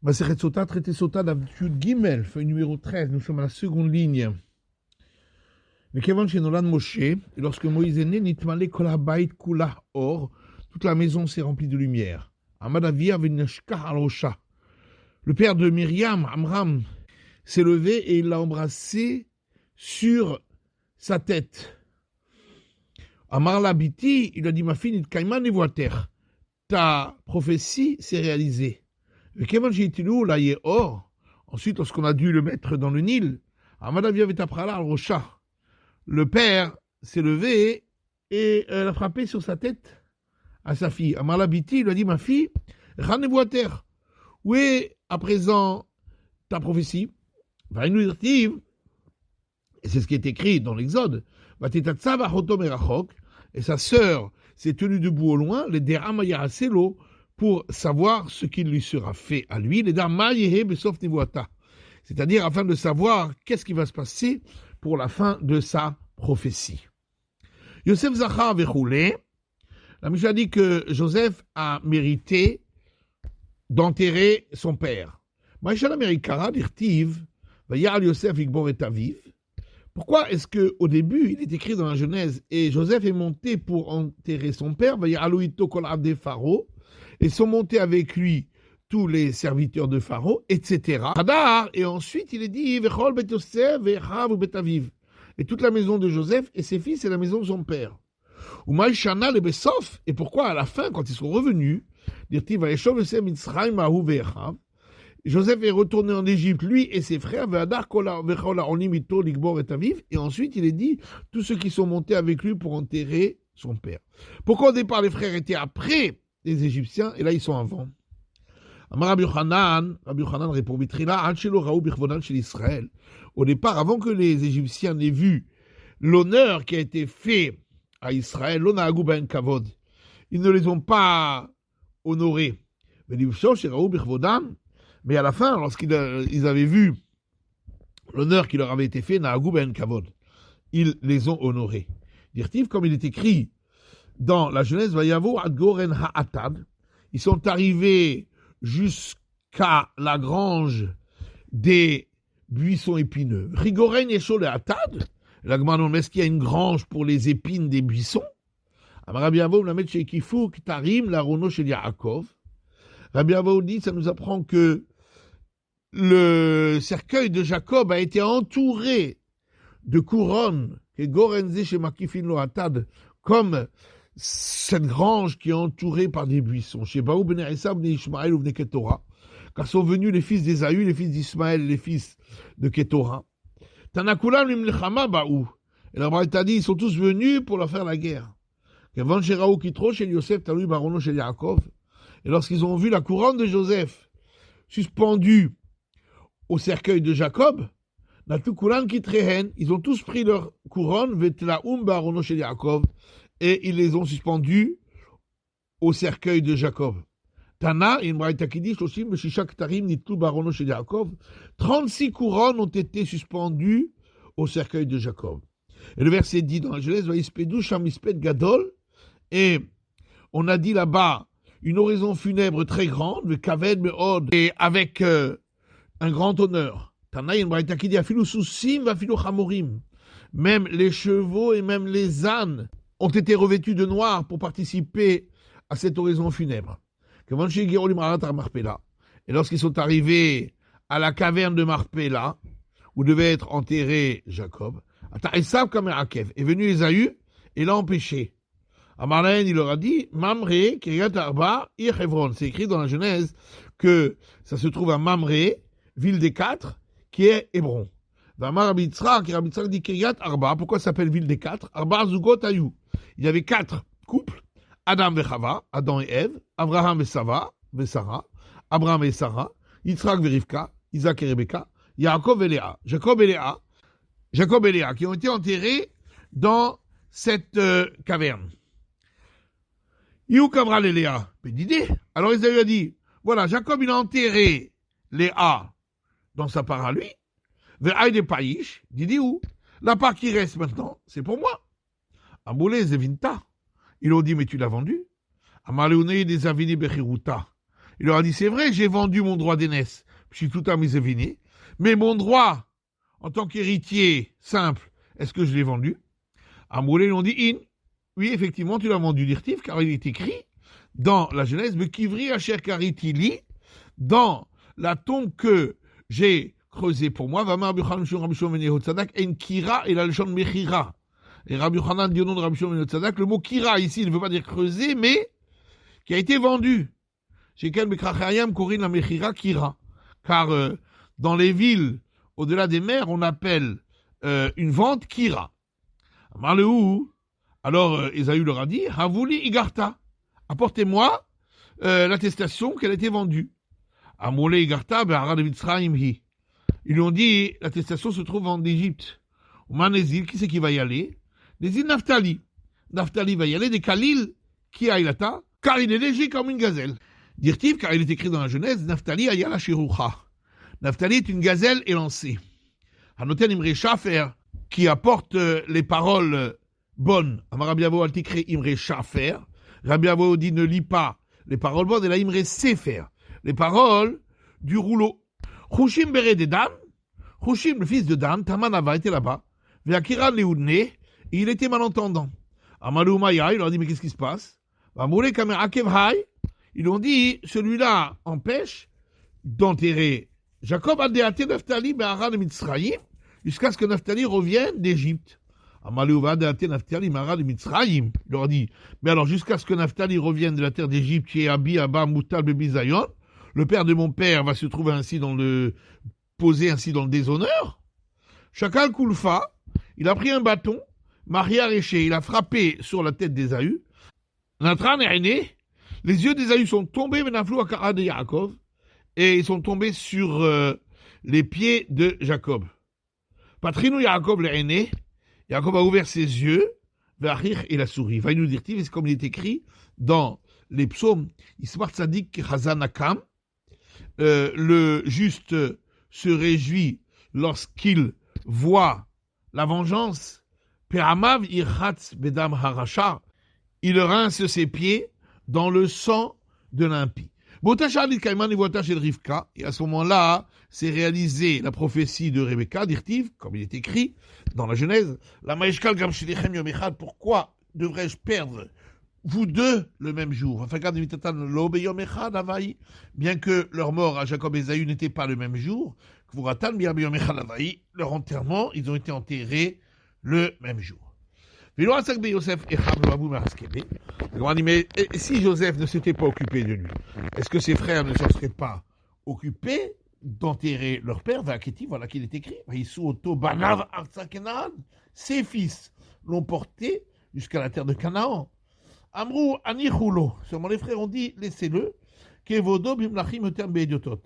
Maseret Sota, traité Sota d'habitude Gimel, feuille numéro 13, nous sommes à la seconde ligne. Mais Kevan chez Nolan Moshe, et lorsque Moïse est né, Nitmale Kol Habayit Kula Or, toute la maison s'est remplie de lumière. Amadavia Veneshka Alosha. Le père de Myriam, Amram, s'est levé et il l'a embrassé sur sa tête. Amar Labiti, il a dit, ma fille, Nitkaima Nevoater, ta prophétie s'est réalisée. Et Kevan chez Itilou, là, Or, ensuite, lorsqu'on a dû le mettre dans le Nil, Amadavia Vetaprala Alosha. Le père s'est levé et l'a frappé sur sa tête à sa fille. Amar Labiti, il lui a dit, ma fille, Ranevoater, où est à présent ta prophétie? Et c'est ce qui est écrit dans l'Exode. Et sa sœur s'est tenue debout au loin, les Deramaya Selo, pour savoir ce qu'il lui sera fait à lui, les Darmayehe Besof Nevoata. C'est-à-dire afin de savoir qu'est-ce qui va se passer pour la fin de sa prophétie. Yosef Zachar Vechoulé, la Mishnah dit que Joseph a mérité d'enterrer son père. Maïchal Amerikara d'Irtiv, Vayal Yosef Igbor et Aviv. Pourquoi est-ce qu'au début, il est écrit dans la Genèse, et Joseph est monté pour enterrer son père, Vayal Ito Kol Abde Pharaon, et sont montés avec lui tous les serviteurs de Pharaon, etc. Et ensuite, il est dit, Vechol Bet Yosef, Vechav Bet Aviv. Et toute la maison de Joseph et ses fils et la maison de son père. Ou Maïchana le Besof, et pourquoi à la fin, quand ils sont revenus, Joseph est retourné en Égypte, lui et ses frères, et ensuite il est dit, tous ceux qui sont montés avec lui pour enterrer son père. Pourquoi au départ les frères étaient après les Égyptiens, et là ils sont avant? Rabbi Yochanan répond, au départ, avant que les Égyptiens n'aient vu l'honneur qui a été fait à Israël, ils ne les ont pas honorés. Mais à la fin, lorsqu'ils avaient vu l'honneur qui leur avait été fait, ils les ont honorés. Dirtiv, comme il est écrit dans la Genèse, ils sont arrivés jusqu'à la grange des buissons épineux. Rigoren Yeshol et Atad, l'agmanon, est-ce qu'il y a une grange pour les épines des buissons? Rabbi Avo, la met chez Kifou, Ktarim, la Rono chez Yaakov. Rabbi Avo dit, ça nous apprend que le cercueil de Jacob a été entouré de couronnes, que Gorenze chez Makifin lo Atad, comme cette grange qui est entourée par des buissons. Chez Baou ben Esav, ben Ishmaël ou ben Ketora, car sont venus les fils d'Ésaü, les fils d'Ismaël, les fils de Ketora. Tanakulam limlechama baou. Et la Braïta dit, ils sont tous venus pour leur faire la guerre. Et lorsqu'ils ont vu la couronne de Joseph suspendue au cercueil de Jacob, ils ont tous pris leur couronne et ils les ont suspendus au cercueil de Jacob. Tana, 36 couronnes ont été suspendues au cercueil de Jacob. Et le verset dit dans la Genèse, Gadol, et on a dit là-bas une oraison funèbre très grande, le Kaved Meod, et avec un grand honneur. Même les chevaux et même les ânes ont été revêtus de noir pour participer à cette oraison funèbre. Et lorsqu'ils sont arrivés à la caverne de Marpella, où devait être enterré Jacob, est venu Ésaü et l'a empêché. Amarlen, il leur a dit, Mamré, Kiryat Arba, Ir Hebron. C'est écrit dans la Genèse que ça se trouve à Mamré, ville des quatre, qui est Hébron. Vamar Rabbi Yitzhak dit Kiryat Arba. Pourquoi ça s'appelle ville des quatre? Arba Zugot Ayou. Il y avait 4 couples, Adam et Chava, Adam et Ève, Abraham et Sarah, Abraham et Sarah, Yitzhak et Rivka, Isaac et Rebecca, Jacob et Léa, qui ont été enterrés dans cette caverne. Youkavra et Léa, d'idée. Alors Isaïe a dit, voilà, Jacob il a enterré Léa dans sa part à lui, vers Aïd et Païch, Didi où? La part qui reste maintenant, c'est pour moi. Amboulé Zevinta, ils ont dit, mais tu l'as vendu. Amaléoné des Avini Bechiruta. Il leur a dit, c'est vrai, j'ai vendu mon droit d'aînesse, je suis tout à mes événements, mais mon droit, en tant qu'héritier simple, est-ce que je l'ai vendu? Amroulé, ils ont dit, oui, effectivement, tu l'as vendu, dirtif, car il est écrit dans la Genèse, me kivri asher karitili, dans la tombe que j'ai creusée pour moi, Vamar Rabbi Shimon ben Yehozadak, en kira et la lechon mechira. Et Rabbi Yochanan dit au nom de Rabbi Shimon ben Yehozadak, le mot kira ici ne veut pas dire creuser, mais qui a été vendu. Chez Ken Bekrachayam, Korin la mechira kira. Car dans les villes, au-delà des mers, on appelle une vente kira. Marlehou, alors Esaü leur a dit, Havouli Igarta, apportez-moi l'attestation qu'elle a été vendue. Amolé Igarta, Behara de Mitzrayim hi. Ils lui ont dit, l'attestation se trouve en Égypte. Manezil, qui c'est qui va y aller? Nezil Naftali. Naftali va y aller, des Khalil, qui a ilata, car il est léger comme une gazelle. Dirtiv, car il est écrit dans la Genèse, Naftali ayala shirucha. Naftali est une gazelle élancée. Hanoten Imre Shafer, qui apporte les paroles bonnes. Amar Rabbi Avo altikre Imre Shafer. Rabbi Avo dit ne lis pas les paroles bonnes, et la Imre Sefer, les paroles du rouleau. Chushim Bere de Dan, Chushim, le fils de Dan, Tamanava était là-bas. Veakira Leoudne, il était malentendant. Amalou Maya, il leur a dit mais qu'est-ce qui se passe? Amoulé Kamer Akevhai, ils ont dit celui-là empêche d'enterrer Jacob Adéate Naftali Be'aran de Mitzrayim, jusqu'à ce que Naftali revienne d'Égypte. Amalou Adéate Naftali Be'aran de Mitzrayim, il leur a dit mais alors jusqu'à ce que Naftali revienne de la terre d'Égypte, qui est Abi Abba Moutal Bebizayon, le père de mon père va se trouver ainsi posé ainsi dans le déshonneur. Shakal Kulfa, il a pris un bâton, Maria Réché, il a frappé sur la tête d'Ésaü. Natran est né, les yeux d'Ésaü sont tombés, Menaflou Akara de Yaakov, et ils sont tombés sur les pieds de Jacob. Patrinou Yaakov l'aîné, Yaakov a ouvert ses yeux, Vahir il a souri. Va nous dire, c'est comme il est écrit dans les psaumes, Ismar Tzadik Hazanakam, le juste se réjouit lorsqu'il voit la vengeance. Peramav irhatz bedam harasha, il rince ses pieds dans le sang de l'impie. Et à ce moment-là, c'est réalisé la prophétie de Rebecca, d'Irtiv, comme il est écrit dans la Genèse. La Maïshkal Gam Shidichem Yom Echad, pourquoi devrais-je perdre vous deux le même jour? Bien que leur mort à Jacob et Ésaü n'était pas le même jour, leur enterrement, ils ont été enterrés le même jour. Mais si Joseph ne s'était pas occupé de lui, est-ce que ses frères ne s'en seraient pas occupés d'enterrer leur père? Voilà qu'il est écrit. Ses fils l'ont porté jusqu'à la terre de Canaan. Amrou Anichulo. Seulement les frères ont dit, laissez-le. Kevodo bimlachim etem beidiotot.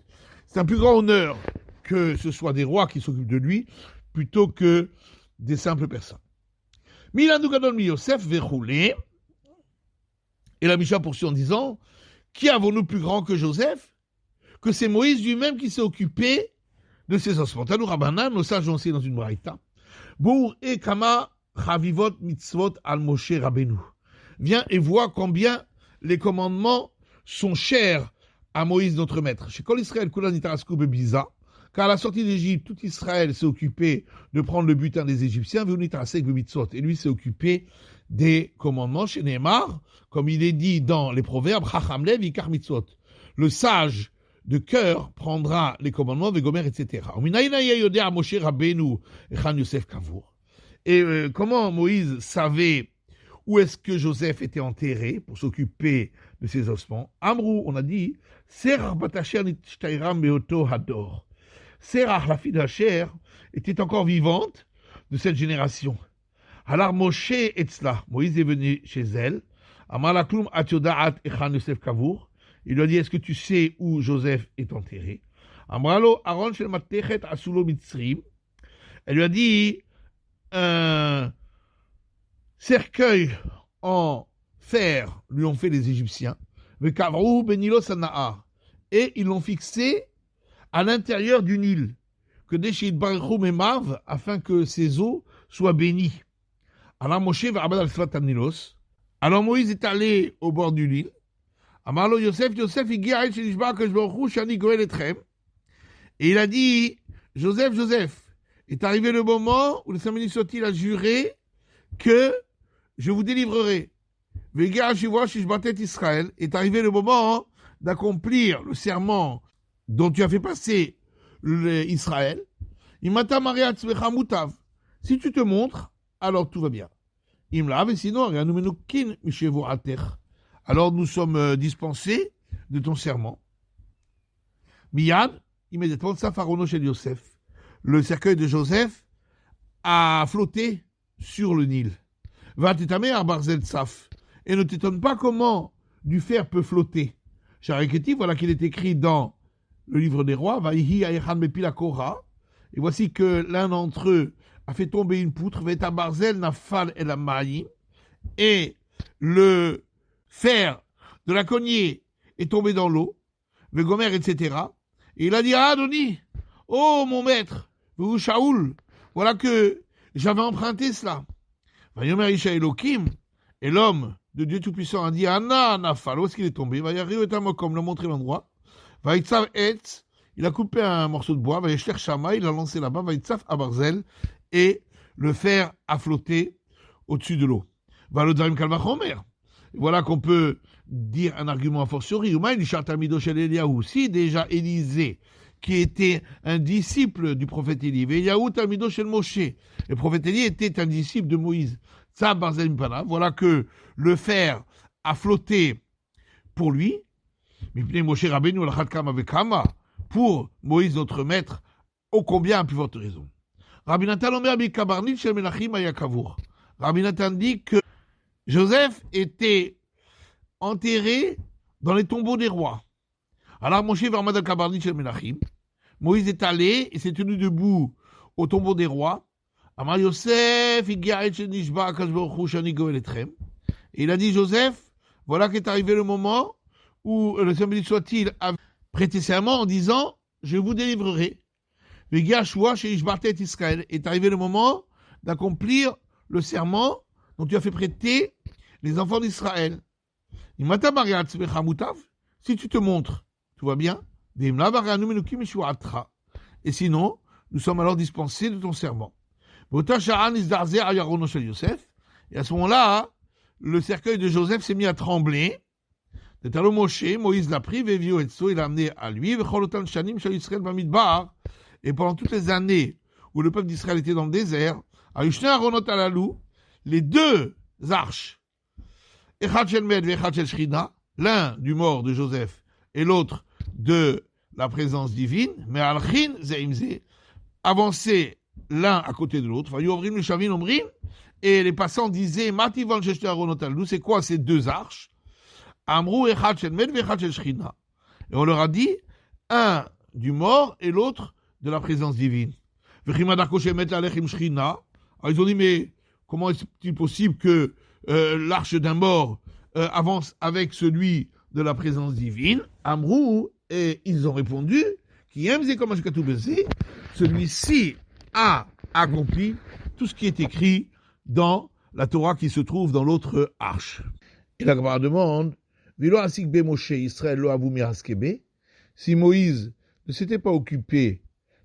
C'est un plus grand honneur que ce soit des rois qui s'occupent de lui, plutôt que des simples personnes. Milandu gadol mi Yosef vechoulé. Et la Misha poursuit en disant, qui avons-nous plus grand que Joseph? Que c'est Moïse lui-même qui s'est occupé de ses ossements. Tanou Rabbanan, nos sages ont enseigné dans une braïta. Bour et kama chavivot mitzvot al Moshe Rabbeinu. Viens et vois combien les commandements sont chers à Moïse, notre maître. Chez Kol Israël, Kulan Itaraskou Bebiza, car à la sortie d'Égypte, tout Israël s'est occupé de prendre le butin des Égyptiens, et lui s'est occupé des commandements chez Neymar, comme il est dit dans les proverbes, Chachamlev Ikar Mitzvot. Le sage de cœur prendra les commandements, Vegomer, etc. Et comment Moïse savait où est-ce que Joseph était enterré pour s'occuper de ses ossements? Amrou, on a dit, Serach Batacher Nitchtairam Beoto Hador. Serach, la fille d'Hacher, était encore vivante de cette génération. Alors Moshe Etzla, Moïse est venu chez elle. Amalaklum Atyodaat Echan Yosef Kavour. Il lui a dit, est-ce que tu sais où Joseph est enterré? Amralo Aaron Shel Matechet Asulo Mitzrim. Elle lui a dit, un cercueil en fer lui ont fait les Égyptiens. Vekavrou Benilo Sanahar. Et ils l'ont fixé à l'intérieur du Nil, que Deshit Barchou Memarv, afin que ses eaux soient bénies. Alors Moshe va Abad al-Sfat al-Nilos. Alors Moïse est allé au bord du Nil. Amarlo Yosef, Igia chez Nishba que je me Shani Goel Etrem. Et il a dit, Joseph, est arrivé le moment où le Saint béni soit-il a juré que je vous délivrerai. Vegia Shivosh Ishbatet Israël, est arrivé le moment d'accomplir le serment dont tu as fait passer Israël. Imata Mariat Tzvecha Mutav. Si tu te montres, alors tout va bien. Imlav et sinon, alors nous sommes dispensés de ton serment. Miyad, immédiatement, Safarono chez Yosef. Le cercueil de Joseph a flotté sur le Nil. Va t'étamer à Barzel Tsaf. Et ne t'étonne pas comment du fer peut flotter. Chariketi, voilà qu'il est écrit dans le livre des rois, Vaïhi Aïchan Bepila Korah. Et voici que l'un d'entre eux a fait tomber une poutre, Veta Barzel Nafal El Amaïm, et le fer de la cognée est tombé dans l'eau, Vegomer, etc. Et il a dit, ah, Adoni, oh mon maître, vous Shaoul, voilà que j'avais emprunté cela. Vayomer Isha Elohim, et l'homme de Dieu Tout-Puissant a dit, Anna Nafal, où est-ce qu'il est tombé? Vayario et Amokom, lui a montré l'endroit. Vaïtsav Etz, il a coupé un morceau de bois, Vaïchler Shama, il l'a lancé là-bas, Vaïtsaf Abarzel, et le fer a flotté au-dessus de l'eau. Valodzarim Kalvachomer. Voilà qu'on peut dire un argument a fortiori. Si déjà Élisée, qui était un disciple du prophète Élie, le prophète Élie était un disciple de Moïse. Voilà que le fer a flotté pour lui. Pour Moïse, notre maître, ô combien à plus forte raison. Rabbi Nathan dit que Joseph était enterré dans les tombeaux des rois. Alors Moïse est allé et s'est tenu debout au tombeau des rois. Et il a dit, Joseph, voilà qu'est arrivé le moment où le Saint béni soit-il a prêté serment en disant, je vous délivrerai. Est arrivé le moment d'accomplir le serment dont tu as fait prêter les enfants d'Israël. Si tu te montres, tout va bien. Et sinon, nous sommes alors dispensés de ton serment. Et à ce moment-là, le cercueil de Joseph s'est mis à trembler. Moïse l'a pris, il l'a amené à lui. Et pendant toutes les années où le peuple d'Israël était dans le désert, les deux arches, l'un du mort de Joseph et l'autre de la présence divine, mais avançaient l'un à côté de l'autre. Et les passants disaient, c'est quoi ces deux arches? Et on leur a dit, un du mort et l'autre de la présence divine. Alors ils ont dit, mais comment est-il possible que l'arche d'un mort avance avec celui de la présence divine? Amrou, et ils ont répondu, celui-ci a accompli tout ce qui est écrit dans la Torah qui se trouve dans l'autre arche. Et la Gemara demande, si Moïse ne s'était pas occupé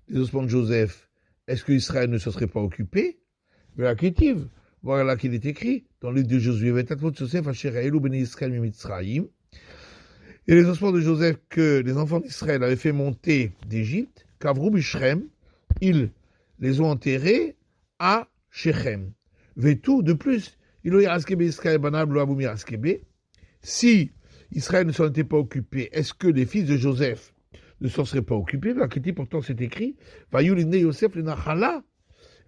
des ossements de Joseph, est-ce que Israël ne se serait pas occupé? Voilà qu'il est écrit dans le livre de Josué, et les ossements de Joseph que les enfants d'Israël avaient fait monter d'Égypte, Kavrou Bishrem, ils les ont enterrés à Shechem. Vetou, de plus, si Israël ne s'en était pas occupé, est-ce que les fils de Joseph ne s'en seraient pas occupés? Pourtant c'est écrit,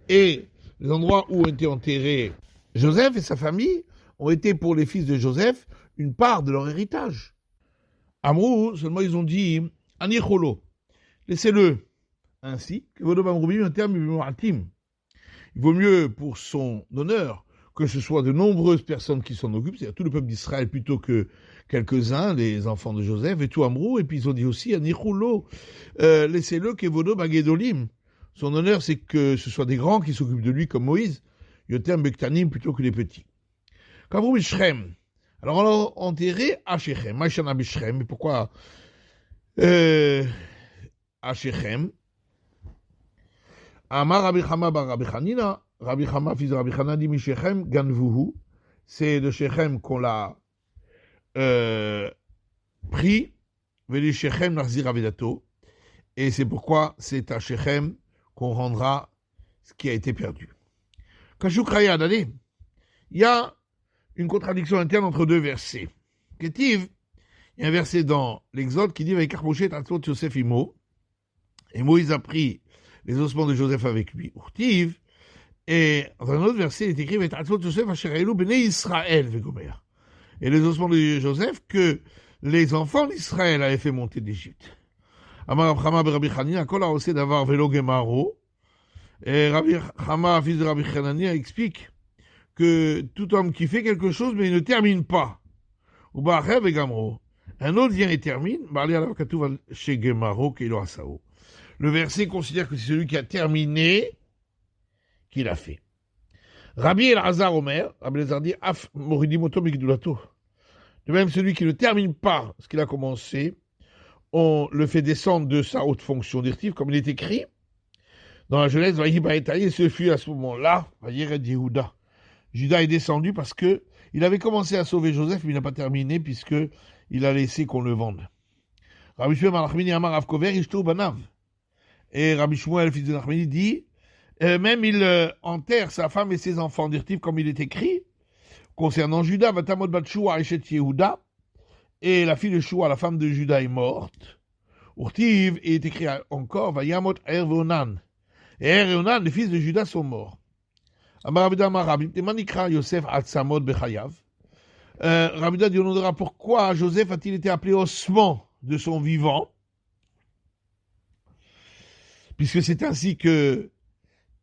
et les endroits où ont été enterrés Joseph et sa famille ont été pour les fils de Joseph une part de leur héritage. Amrou, seulement ils ont dit, Anicholo, laissez-le ainsi, que un terme il vaut mieux pour son honneur que ce soit de nombreuses personnes qui s'en occupent, c'est-à-dire tout le peuple d'Israël plutôt que quelques-uns, les enfants de Joseph, et tout Amrou, et puis ils ont dit aussi, Anicholo, laissez-le kevodo bagedolim. Son honneur, c'est que ce soit des grands qui s'occupent de lui comme Moïse, Yotem Bektanim plutôt que les petits. Kavrou Bishrem, Alors on l'a enterré à Shechem. Maïchana Bichrem. Mais pourquoi à Shechem? Amar Rabbi Chama bar Rabbi Chanina. Rabbi Chama, fils de Rabbi Chana, dit Mishechem Ganvuhu. C'est de Shechem qu'on l'a pris. Veli Shechem Narzir Avedato. Et c'est pourquoi c'est à Shechem qu'on rendra ce qui a été perdu. Kashuk Raya Adane. Il y a une contradiction interne entre deux versets. Ketiv, il y a un verset dans l'Exode qui dit Vaikar Moshe Tatzot Yosef Imo. Et Moïse a pris les ossements de Joseph avec lui. Urtiv. Et dans un autre verset, il est écrit Vaikar Yosef Asher Elu Bnei Israël Vegomer. Et les ossements de Joseph que les enfants d'Israël avaient fait monter d'Égypte. Amar Rabbi Chama Rabbi Chanina, Kol Haoseh Davar Velo Gemaro. Et Rabbi Chama, fils de Rabbi Chanina, explique que tout homme qui fait quelque chose, mais il ne termine pas. Ou Ba'achev et Gamro. Un autre vient et termine. Chez Gemaro, Keilo Asao. Le verset considère que c'est celui qui a terminé qui l'a fait. Rabbi Elazar Omer, Rabbi Elazar dit Af Moridim Oto Migdulato. De même, celui qui ne termine pas ce qu'il a commencé, on le fait descendre de sa haute fonction directive, comme il est écrit dans la Genèse, et ce fut à ce moment-là, Yehuda. Judas est descendu parce que il avait commencé à sauver Joseph, mais il n'a pas terminé puisque il a laissé qu'on le vende. Rabbi Shmuel Malachmini Amar Rav Kover Ishto Banav. Et Rabbi Shmuel, fils de Nachmani, dit même il enterre sa femme et ses enfants directifs, comme il est écrit concernant Judas, Vatamot Batshua Eshet Yehuda. Et la fille de Shua, la femme de Judas, est morte. Urtiv, et est écrit encore, Vayamot Erveonan. Et Erveonan, les fils de Judas sont morts. Rabida Manikra Yosef Atsamot Bechayav. Rabida dit, on nous dira pourquoi Joseph a-t-il été appelé ossement de son vivant, puisque c'est ainsi que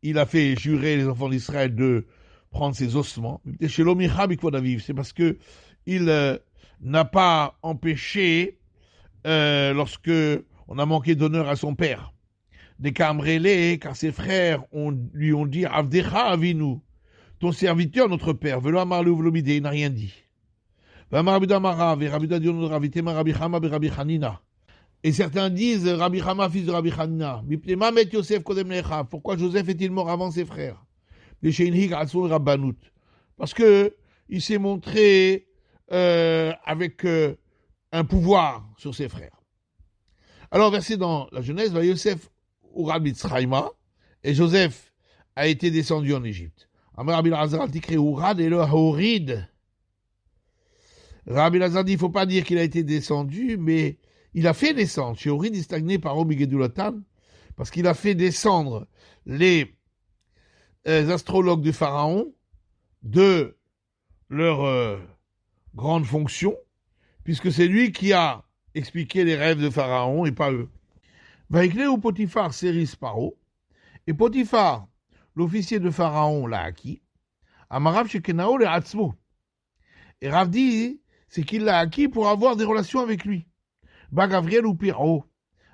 il a fait jurer les enfants d'Israël de prendre ses ossements. C'est parce que il n'a pas empêché lorsque on a manqué d'honneur à son père. Des Kamrele, car ses frères lui ont dit Avdecha Avinu, ton serviteur, notre père, Velo Amar Leuvlomide, il n'a rien dit. Et certains disent Rabbi Chama, fils de Rabbi Chanina, pourquoi Joseph est-il mort avant ses frères? Parce que il s'est montré avec un pouvoir sur ses frères. Alors, verset dans la Genèse, Yosef Urad Mitzrayma, et Joseph a été descendu en Égypte. Amar Rabbi Elazar al-Tikre Urad et le Haorid. Rabbi Elazar dit, il ne faut pas dire qu'il a été descendu, mais il a fait descendre. Chez Haorid, il stagné par Omigedulatan, parce qu'il a fait descendre les astrologues de Pharaon de leur grande fonction, puisque c'est lui qui a expliqué les rêves de Pharaon et pas eux. Vaikle ou Potiphar Séris Paro, et Potiphar, l'officier de Pharaon, l'a acquis. Amarav Shekenao le Hatzmo. Et Rav dit, c'est qu'il l'a acquis pour avoir des relations avec lui. Ba Gabriel ou Piro.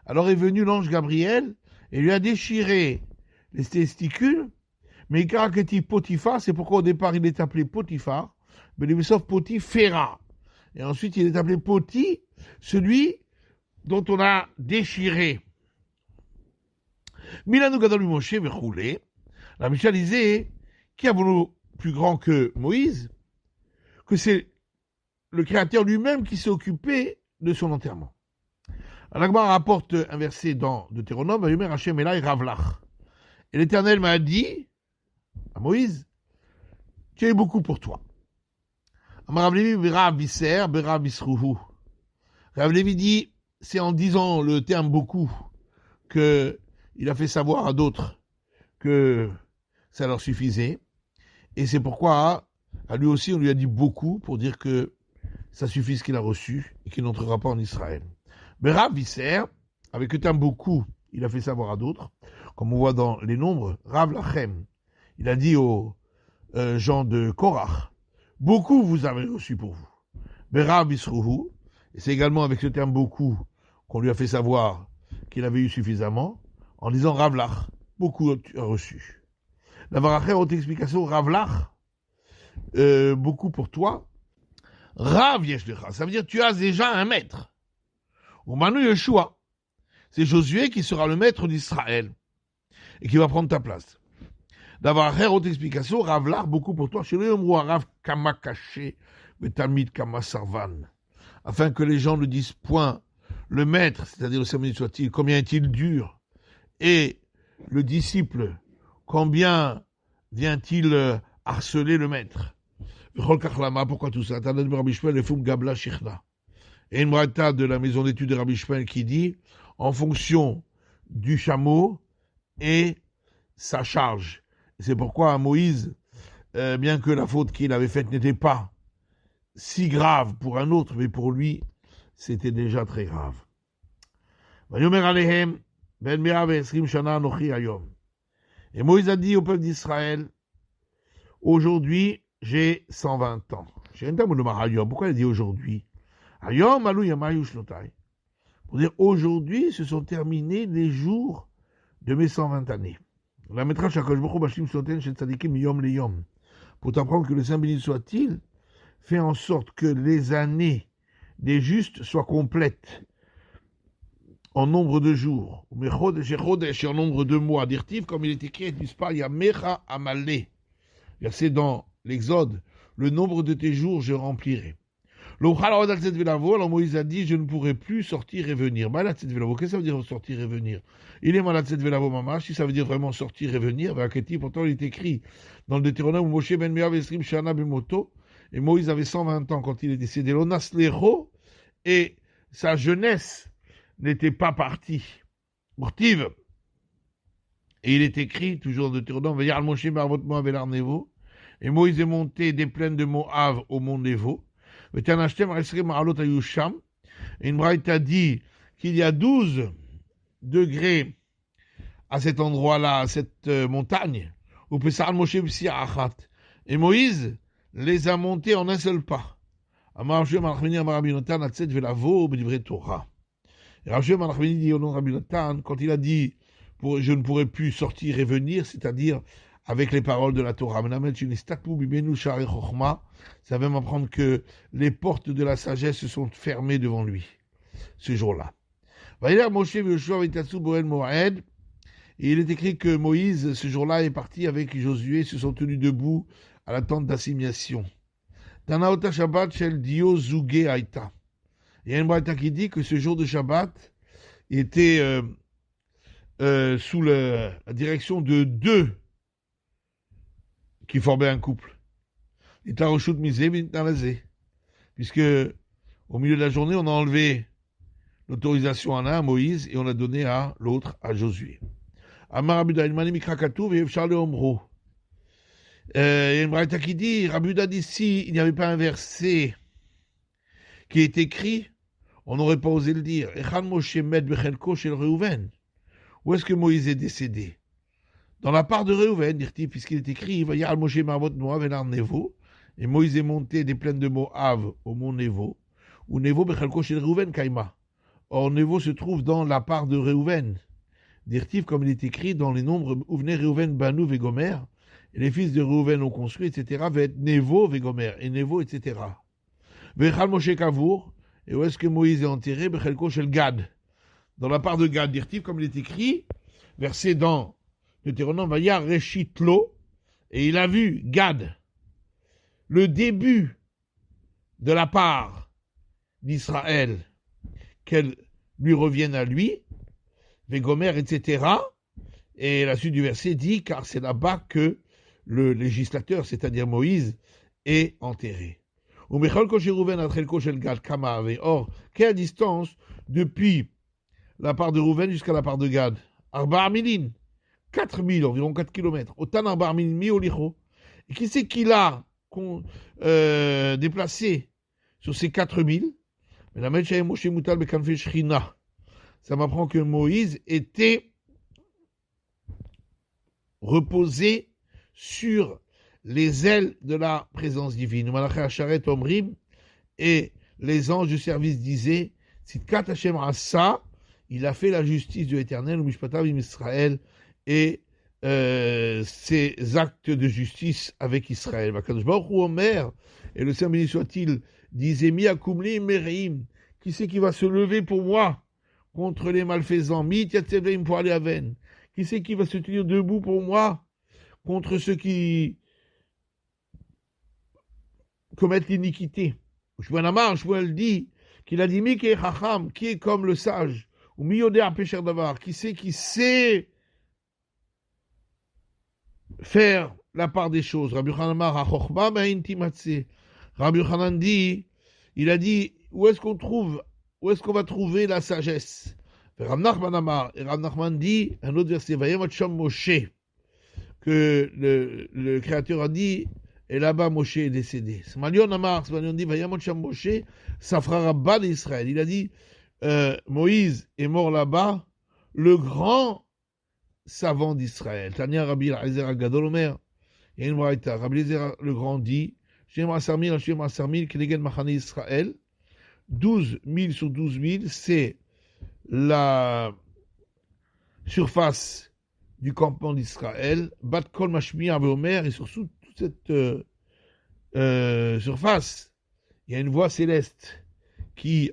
Alors est venu l'ange Gabriel et lui a déchiré les testicules, mais il caractérise Potiphar, c'est pourquoi au départ il est appelé Potiphar, mais il sauf Potiphera. Et ensuite il est appelé Poti, celui dont on a déchiré. Milanou Gadol Moshe Verroulé. La Mishnah disait, qui a voulu plus grand que Moïse, que c'est le Créateur lui-même qui s'est occupé de son enterrement. L'Agmar rapporte un verset dans Deutéronome, Vayomer Hashem Elai Ravlach. Et l'Éternel m'a dit à Moïse, tu as eu beaucoup pour toi. Amar Rav Levi Bera Visser, Bera Visruhu. Rav Levi dit, c'est en disant le terme beaucoup que il a fait savoir à d'autres que ça leur suffisait. Et c'est pourquoi, à lui aussi, on lui a dit beaucoup pour dire que ça suffit ce qu'il a reçu et qu'il n'entrera pas en Israël. Bera Visser, avec le terme beaucoup, il a fait savoir à d'autres, comme on voit dans les nombres, Rav Lachem, il a dit aux gens de Korach, beaucoup vous avez reçu pour vous. Bera Visruhu, et c'est également avec ce terme beaucoup qu'on lui a fait savoir qu'il avait eu suffisamment, en disant Ravlach, beaucoup tu as reçu. La Varacher, haute explication, Ravlach, beaucoup pour toi. Rav Yeshlecha, ça veut dire tu as déjà un maître. Ou Manu Yeshua, c'est Josué qui sera le maître d'Israël et qui va prendre ta place. D'avoir une autre explication, Rav Lar, beaucoup pour toi, chez le Rav Kama Kaché, Betamid Kama Sarvan, afin que les gens ne disent point le maître, c'est-à-dire le Saint soit-il, combien est-il dur, et le disciple, combien vient-il harceler le maître. Pourquoi tout ça? Et une braïta de la maison d'études de Rabbi Shmuel qui dit, en fonction du chameau et sa charge. C'est pourquoi Moïse, bien que la faute qu'il avait faite n'était pas si grave pour un autre, mais pour lui, c'était déjà très grave. Et Moïse a dit au peuple d'Israël, aujourd'hui, j'ai 120 ans. Pourquoi il a dit aujourd'hui? Pour dire aujourd'hui, se sont terminés les jours de mes 120 années. Pour t'apprendre que le Saint béni soit-il fait en sorte que les années des justes soient complètes en nombre de jours, en nombre de mois, dirtif, comme il est écrit, Yamecha Amalé. Verset dans l'Exode, le nombre de tes jours je remplirai. Alors Moïse a dit, je ne pourrai plus sortir et venir. Qu'est-ce que ça veut dire sortir et venir? Il est malade cette velavo mamash, si ça veut dire vraiment sortir et venir, pourtant il est écrit dans le Deutéronome où Moshe ben Meav Esrim Shana Bemoto, et Moïse avait 120 ans quand il est décédé. L'onas Lecho, et sa jeunesse n'était pas partie. Mourtive. Et il est écrit, toujours dans le Deutéronome, Vayar Moshe Barbot Moav El Nevo, et Moïse est monté des plaines de Moav au mont Nevo. Et une braïta dit qu'il y a 12 degrés à cet endroit-là, à cette montagne, et Moïse les a montés en un seul pas. Et Rav Shmuel dit au nom de Rabbi Natan, quand il a dit je ne pourrai plus sortir et venir, c'est-à-dire avec les paroles de la Torah. Ça va m'apprendre que les portes de la sagesse se sont fermées devant lui, ce jour-là. Et il est écrit que Moïse, ce jour-là, est parti avec Josué, se sont tenus debout à la tente d'assignation. Il y a une braïta qui dit que ce jour de Shabbat était sous la direction de deux qui formaient un couple. Puisque au milieu de la journée, on a enlevé l'autorisation à l'un, à Moïse, et on l'a donné à l'autre, à Josué. Amar Rabuda, il m'a Mikrakatu, et Charles Omro. Il y a une braïta qui dit, Rabuda dit, si il n'y avait pas un verset qui est écrit, on n'aurait pas osé le dire. Echan Moshe Med Bechelko Shel Reuven. Où est-ce que Moïse est décédé? Dans la part de Reuven, dit-il, puisqu'il est écrit, Vayar Moshe Marvot Moav El Nevo, et Moïse est monté des plaines de Moav au mont Nevo, ou Nevo Bechelko Shel Reuven Kaima. Or, Nevo se trouve dans la part de Reuven. Dirtif, comme il est écrit dans les nombres Ouvne Reuven Banu Vegomer, et les fils de Reuven ont construit, etc., va être Nevo Vegomer, et Nevo, etc. Vechal Moshe Kavour, et où est-ce que Moïse est enterré? Bechelko Shel Gad. Dans la part de Gad, dirtif, comme il est écrit, versé dans le Deutéronome, Vayar Reshitlo, et il a vu Gad, le début de la part d'Israël, qu'elle lui revienne à lui, Vegomer, etc. Et la suite du verset dit, car c'est là-bas que le législateur, c'est-à-dire Moïse, est enterré. Or, quelle distance depuis la part de Rouven jusqu'à la part de Gad? Arba Milin, 4000, environ 4 km. Autant Arba Milin, mi Olicho. Et qui c'est qu'il a déplacé sur ces 4000? Ça m'apprend que Moïse était reposé sur les ailes de la présence divine. Et les anges du service disaient, Sitkat Hashem Asa, il a fait la justice de l'Éternel, Israël, et ses actes de justice avec Israël. Et le Saint béni soit-il disait Mi akumli mereim. Qui c'est qui va se lever pour moi contre les malfaisants? Mi tiatzevleim pour aller à Vennes. Qui c'est qui va se tenir debout pour moi contre ceux qui commettent l'iniquité? Shmuel dit qu'il a dit Mi ki chacham, qui est comme le sage, ou mi yoder pécher d'avar, qui sait faire la part des choses. Rabbi Yochanan Amar ha-chochma ma'in timatze. Rabbi Yochanan dit, il a dit, où est-ce qu'on va trouver la sagesse? Rav Nachman Amar, et Rav Nachman dit, un autre verset, Vayamot Sham Moshe, que le Créateur a dit, et là-bas Moshe est décédé. Smalion Amar, Smalion dit, Vayamot Sham Moshe, ça fera Rabban d'Israël. Il a dit, Moïse est mort là-bas, le grand savant d'Israël. Tania Rabbi Eliezer Agadol Omer, il y a une braïta, Rabbi Eliezer le grand dit, Shem Asarmil, Shem Asarmil, Kenegen Machane Israël, 12 000 sur 12 000, c'est la surface du campement d'Israël, Bat Kol Mashmi Omer, et sur toute cette surface, il y a une voix céleste qui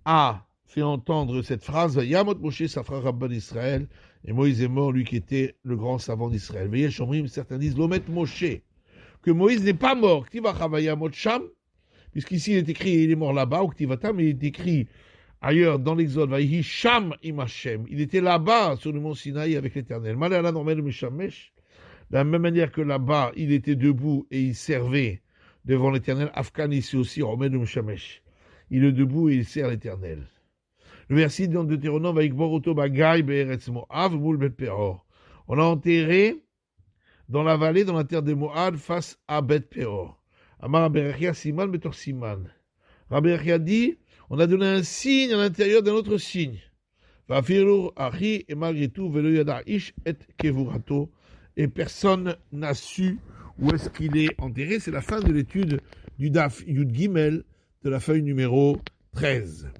a fait entendre cette phrase, Yamot Moshe Safra Rabban d'Israël, et Moïse est mort, lui qui était le grand savant d'Israël. Voyez, certains disent, Lomet Moshe, que Moïse n'est pas mort, puisqu'ici il est écrit, il est mort là-bas, ou Ktivatam, il est écrit ailleurs dans l'Exode, Vaïhi Sham im Hashem, il était là-bas sur le mont Sinaï avec l'Éternel. Malala Normel Meshamesh, de la même manière que là-bas, il était debout et il servait devant l'Éternel. Afkan ici aussi, Romel Meshamesh, il est debout et il sert l'Éternel. Le verset dans Deutéronome, Vaïkbor Oto Bagay Be'eretz Moav Moul Bet Peor. On l'a enterré dans la vallée, dans la terre de Moab, face à Bet Peor. Amar Rabbi Rechia Siman Betor Siman. Rabbi Rechia dit, on a donné un signe à l'intérieur d'un autre signe. Vafirur Achi, et malgré tout, Velo Yada Ish et Kevurato. Et personne n'a su où est-ce qu'il est enterré. C'est la fin de l'étude du Daf Yud Gimel de la feuille numéro 13.